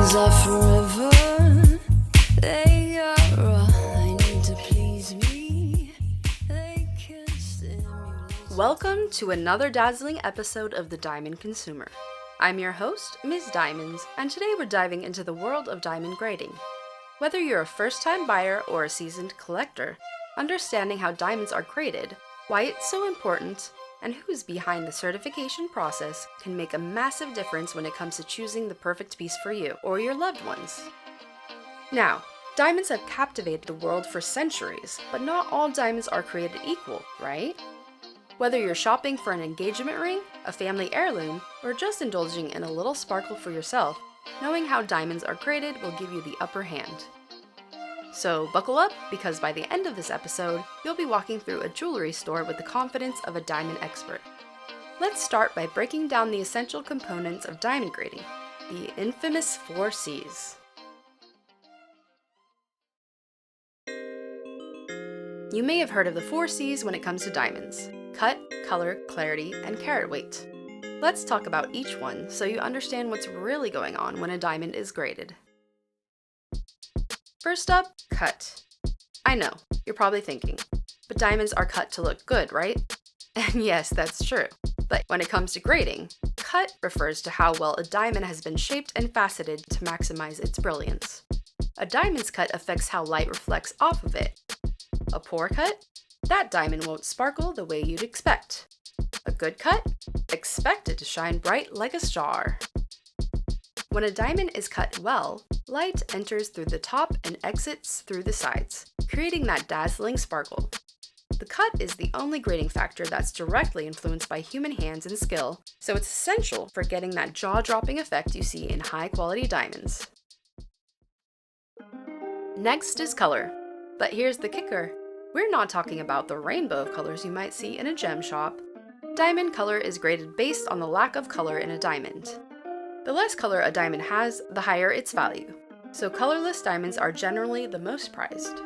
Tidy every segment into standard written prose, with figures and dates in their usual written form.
diamonds are forever. They are all I need to please me. They can stimulate. Welcome to another dazzling episode of The Diamond Consumer. I'm your host, Ms. Diamondz, and today we're diving into the world of diamond grading. Whether you're a first-time buyer or a seasoned collector, understanding how diamonds are graded, why it's so important, and who is behind the certification process can make a massive difference when it comes to choosing the perfect piece for you or your loved ones. Now, diamonds have captivated the world for centuries, but not all diamonds are created equal, right? Whether you're shopping for an engagement ring, a family heirloom, or just indulging in a little sparkle for yourself, knowing how diamonds are graded will give you the upper hand. So buckle up, because by the end of this episode, you'll be walking through a jewelry store with the confidence of a diamond expert. Let's start by breaking down the essential components of diamond grading, the infamous 4 C's. You may have heard of the 4 C's when it comes to diamonds: cut, color, clarity, and carat weight. Let's talk about each one so you understand what's really going on when a diamond is graded. First up, cut. I know, you're probably thinking, but diamonds are cut to look good, right? And yes, that's true. But when it comes to grading, cut refers to how well a diamond has been shaped and faceted to maximize its brilliance. A diamond's cut affects how light reflects off of it. A poor cut? That diamond won't sparkle the way you'd expect. A good cut? Expect it to shine bright like a star. When a diamond is cut well, light enters through the top and exits through the sides, creating that dazzling sparkle. The cut is the only grading factor that's directly influenced by human hands and skill, so it's essential for getting that jaw-dropping effect you see in high-quality diamonds. Next is color. But here's the kicker. We're not talking about the rainbow of colors you might see in a gem shop. Diamond color is graded based on the lack of color in a diamond. The less color a diamond has, the higher its value. So colorless diamonds are generally the most prized.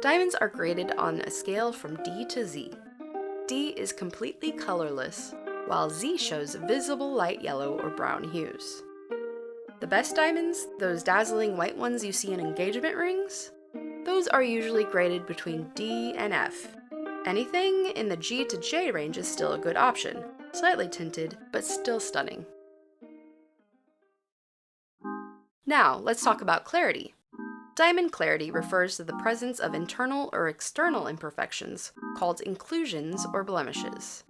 Diamonds are graded on a scale from D to Z. D is completely colorless, while Z shows visible light yellow or brown hues. The best diamonds, those dazzling white ones you see in engagement rings, those are usually graded between D and F. Anything in the G to J range is still a good option, slightly tinted, but still stunning. Now, let's talk about clarity. Diamond clarity refers to the presence of internal or external imperfections, called inclusions or blemishes.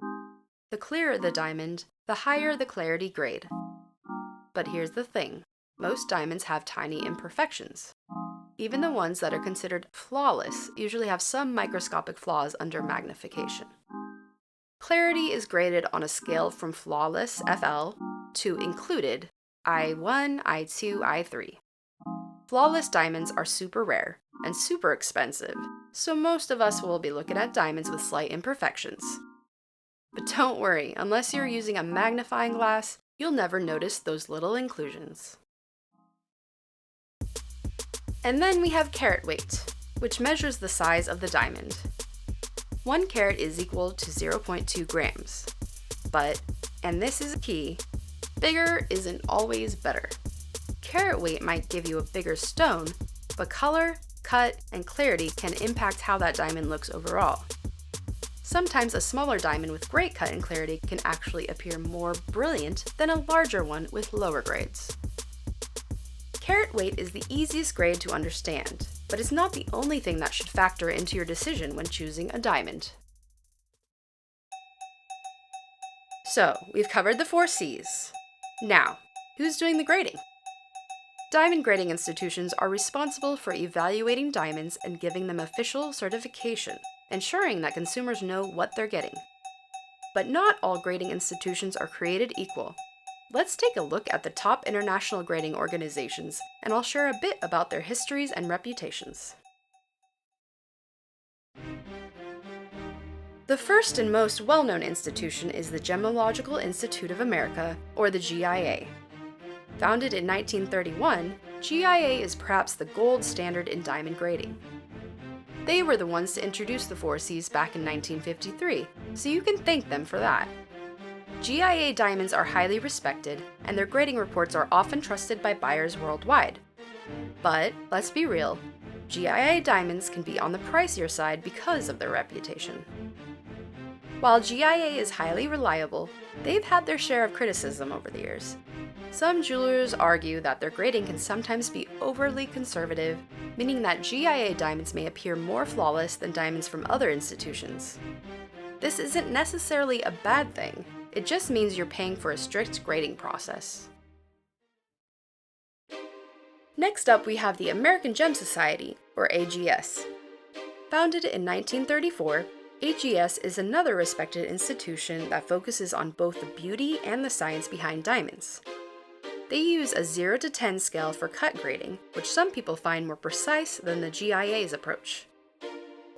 The clearer the diamond, the higher the clarity grade. But here's the thing, most diamonds have tiny imperfections. Even the ones that are considered flawless usually have some microscopic flaws under magnification. Clarity is graded on a scale from flawless, FL, to included, I1, I2, I3. Flawless diamonds are super rare and super expensive, so most of us will be looking at diamonds with slight imperfections. But don't worry, unless you're using a magnifying glass, you'll never notice those little inclusions. And then we have carat weight, which measures the size of the diamond. 1 carat is equal to 0.2 grams. But, and this is key, bigger isn't always better. Carat weight might give you a bigger stone, but color, cut, and clarity can impact how that diamond looks overall. Sometimes a smaller diamond with great cut and clarity can actually appear more brilliant than a larger one with lower grades. Carat weight is the easiest grade to understand, but it's not the only thing that should factor into your decision when choosing a diamond. So, we've covered the 4 C's. Now, who's doing the grading? Diamond grading institutions are responsible for evaluating diamonds and giving them official certification, ensuring that consumers know what they're getting. But not all grading institutions are created equal. Let's take a look at the top international grading organizations, and I'll share a bit about their histories and reputations. The first and most well-known institution is the Gemological Institute of America, or the GIA. Founded in 1931, GIA is perhaps the gold standard in diamond grading. They were the ones to introduce the 4 C's back in 1953, so you can thank them for that. GIA diamonds are highly respected, and their grading reports are often trusted by buyers worldwide. But, let's be real, GIA diamonds can be on the pricier side because of their reputation. While GIA is highly reliable, they've had their share of criticism over the years. Some jewelers argue that their grading can sometimes be overly conservative, meaning that GIA diamonds may appear more flawless than diamonds from other institutions. This isn't necessarily a bad thing, it just means you're paying for a strict grading process. Next up, we have the American Gem Society, or AGS. Founded in 1934, AGS is another respected institution that focuses on both the beauty and the science behind diamonds. They use a 0 to 10 scale for cut grading, which some people find more precise than the GIA's approach.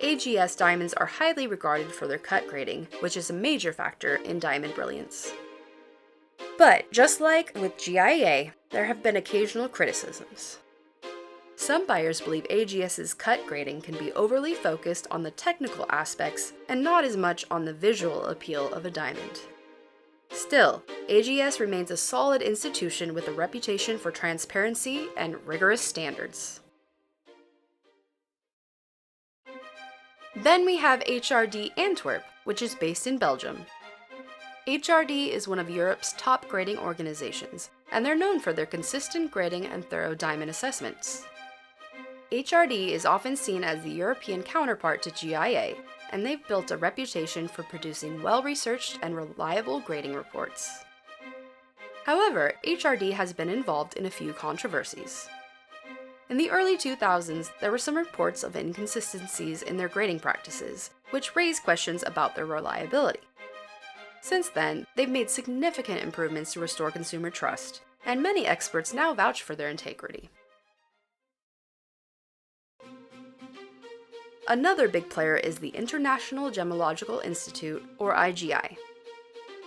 AGS diamonds are highly regarded for their cut grading, which is a major factor in diamond brilliance. But just like with GIA, there have been occasional criticisms. Some buyers believe AGS's cut grading can be overly focused on the technical aspects and not as much on the visual appeal of a diamond. Still, AGS remains a solid institution with a reputation for transparency and rigorous standards. Then we have HRD Antwerp, which is based in Belgium. HRD is one of Europe's top grading organizations, and they're known for their consistent grading and thorough diamond assessments. HRD is often seen as the European counterpart to GIA, and they've built a reputation for producing well-researched and reliable grading reports. However, HRD has been involved in a few controversies. In the early 2000s, there were some reports of inconsistencies in their grading practices, which raised questions about their reliability. Since then, they've made significant improvements to restore consumer trust, and many experts now vouch for their integrity. Another big player is the International Gemological Institute, or IGI.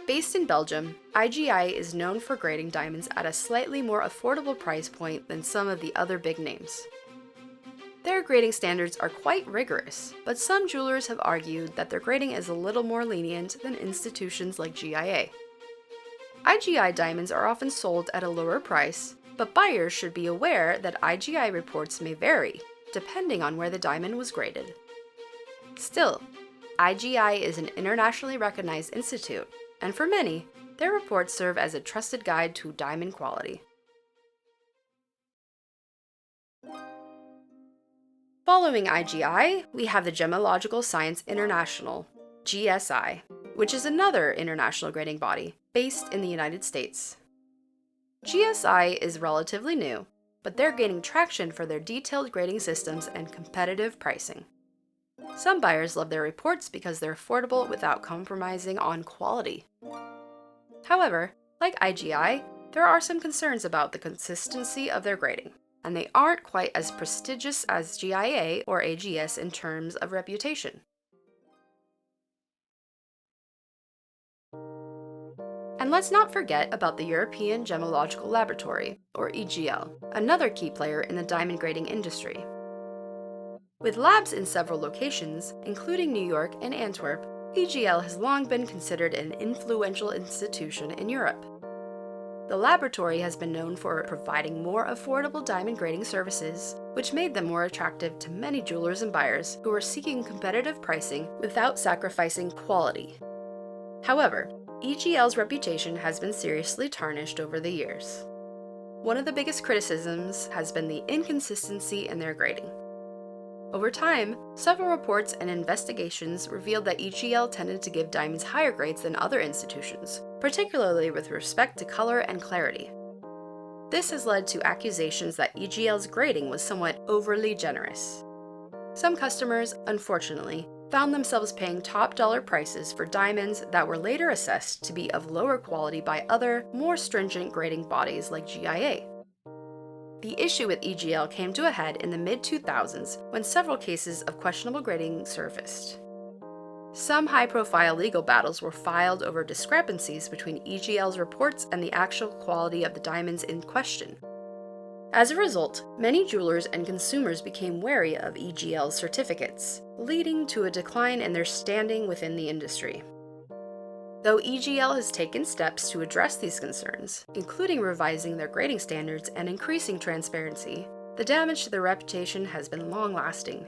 Based in Belgium, IGI is known for grading diamonds at a slightly more affordable price point than some of the other big names. Their grading standards are quite rigorous, but some jewelers have argued that their grading is a little more lenient than institutions like GIA. IGI diamonds are often sold at a lower price, but buyers should be aware that IGI reports may vary, depending on where the diamond was graded. Still, IGI is an internationally recognized institute, and for many, their reports serve as a trusted guide to diamond quality. Following IGI, we have the Gemological Science International, GSI, which is another international grading body based in the United States. GSI is relatively new, but they're gaining traction for their detailed grading systems and competitive pricing. Some buyers love their reports because they're affordable without compromising on quality. However, like IGI, there are some concerns about the consistency of their grading, and they aren't quite as prestigious as GIA or AGS in terms of reputation. And let's not forget about the European Gemological Laboratory, or EGL, another key player in the diamond grading industry. With labs in several locations, including New York and Antwerp, EGL has long been considered an influential institution in Europe. The laboratory has been known for providing more affordable diamond grading services, which made them more attractive to many jewelers and buyers who are seeking competitive pricing without sacrificing quality. However, EGL's reputation has been seriously tarnished over the years. One of the biggest criticisms has been the inconsistency in their grading. Over time, several reports and investigations revealed that EGL tended to give diamonds higher grades than other institutions, particularly with respect to color and clarity. This has led to accusations that EGL's grading was somewhat overly generous. Some customers, unfortunately, found themselves paying top-dollar prices for diamonds that were later assessed to be of lower quality by other, more stringent grading bodies like GIA. The issue with EGL came to a head in the mid-2000s when several cases of questionable grading surfaced. Some high-profile legal battles were filed over discrepancies between EGL's reports and the actual quality of the diamonds in question. As a result, many jewelers and consumers became wary of EGL's certificates, leading to a decline in their standing within the industry. Though EGL has taken steps to address these concerns, including revising their grading standards and increasing transparency, the damage to their reputation has been long-lasting.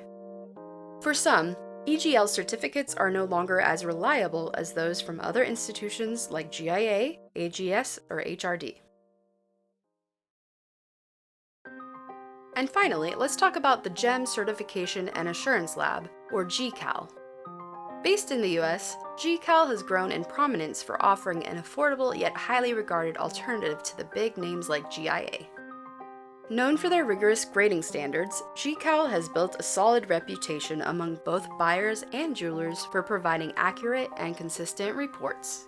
For some, EGL certificates are no longer as reliable as those from other institutions like GIA, AGS, or HRD. And finally, let's talk about the GEM Certification and Assurance Lab, or GCAL. Based in the US, GCAL has grown in prominence for offering an affordable yet highly regarded alternative to the big names like GIA. Known for their rigorous grading standards, GCAL has built a solid reputation among both buyers and jewelers for providing accurate and consistent reports.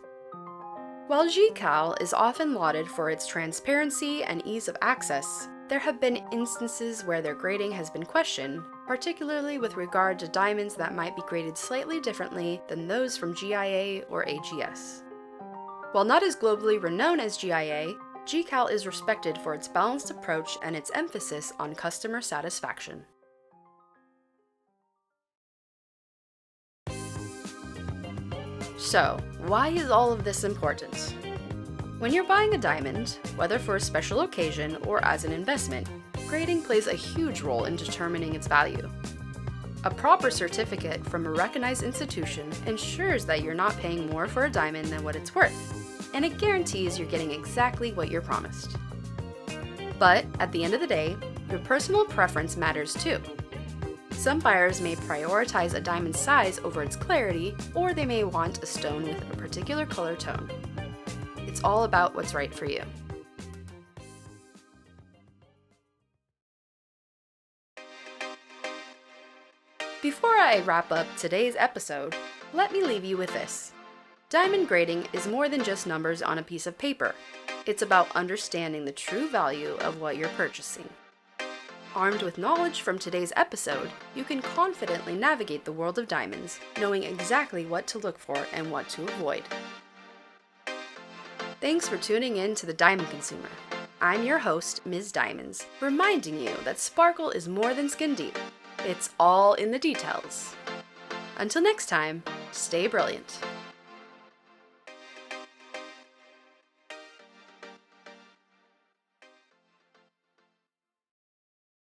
While GCAL is often lauded for its transparency and ease of access, there have been instances where their grading has been questioned, particularly with regard to diamonds that might be graded slightly differently than those from GIA or AGS. While not as globally renowned as GIA, GCAL is respected for its balanced approach and its emphasis on customer satisfaction. So, why is all of this important? When you're buying a diamond, whether for a special occasion or as an investment, grading plays a huge role in determining its value. A proper certificate from a recognized institution ensures that you're not paying more for a diamond than what it's worth, and it guarantees you're getting exactly what you're promised. But at the end of the day, your personal preference matters too. Some buyers may prioritize a diamond's size over its clarity, or they may want a stone with a particular color tone. It's all about what's right for you. Before I wrap up today's episode, let me leave you with this. Diamond grading is more than just numbers on a piece of paper. It's about understanding the true value of what you're purchasing. Armed with knowledge from today's episode, you can confidently navigate the world of diamonds, knowing exactly what to look for and what to avoid. Thanks for tuning in to The Diamond Consumer. I'm your host, Ms. Diamondz, reminding you that sparkle is more than skin deep. It's all in the details. Until next time, stay brilliant.